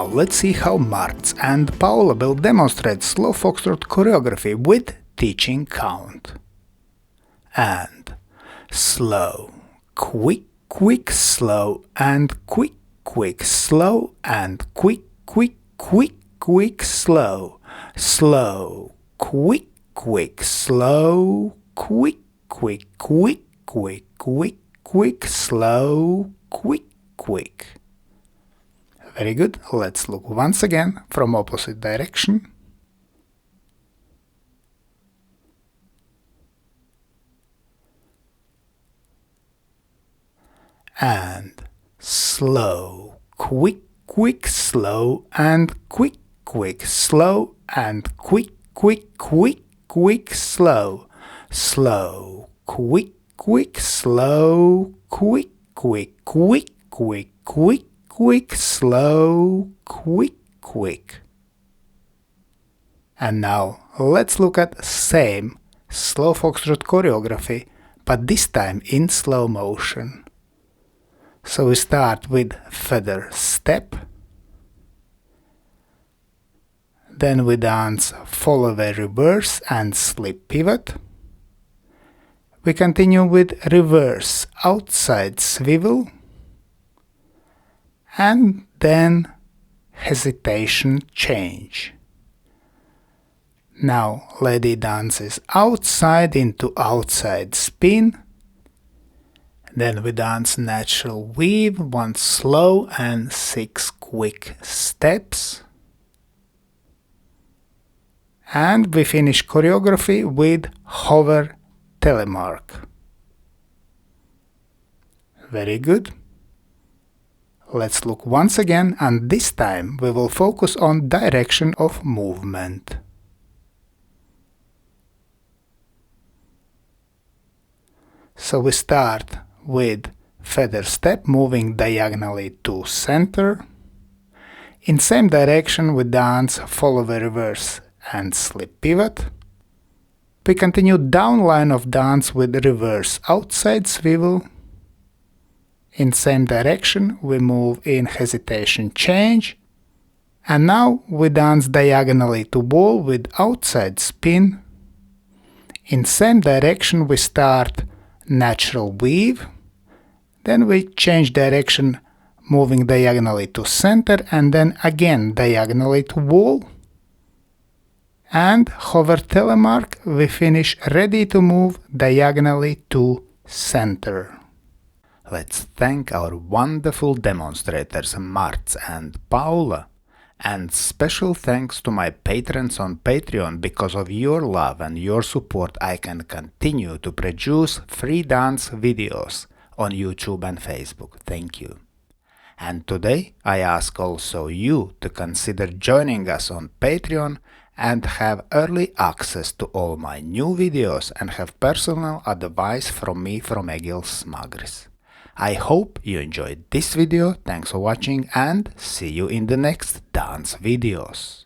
Now let's see how Marts and Paula will demonstrate slow foxtrot choreography with teaching count. And slow, quick, quick, slow, and quick, quick, slow, and quick, quick, quick, quick, slow, slow, quick, quick, slow, quick, quick, quick, quick, quick, quick, slow, quick, quick. Very good. Let's look once again from opposite direction. And slow, quick, quick, slow, and quick, quick, slow, and quick, quick, quick, quick, slow, slow, quick, quick, slow, quick, quick, quick, quick, quick, quick, slow, quick, quick. And now let's look at same slow foxtrot choreography, but this time in slow motion. So we start with feather step, then we dance Fallaway reverse and slip pivot. We continue with reverse outside swivel, and then hesitation change. Now lady dances outside into outside spin. Then we dance natural weave, 1 slow and 6 quick steps. And we finish choreography with hover Telemark. Very good. Let's look once again, and this time we will focus on direction of movement. So we start with feather step, moving diagonally to center. In same direction we dance Fallaway reverse and slip pivot. We continue down line of dance with reverse outside swivel. In same direction we move in hesitation change. And now we dance diagonally to ball with outside spin. In same direction we start natural weave, then we change direction, moving diagonally to center, and then again diagonally to wall, and hover telemark. We finish ready to move diagonally to center. Let's thank our wonderful demonstrators Marts and Paula. And special thanks to my patrons on Patreon. Because of your love and your support, I can continue to produce free dance videos on YouTube and Facebook. Thank you. And today I ask also you to consider joining us on Patreon and have early access to all my new videos and have personal advice from me, from Egils Smagris. I hope you enjoyed this video, thanks for watching, and see you in the next dance videos.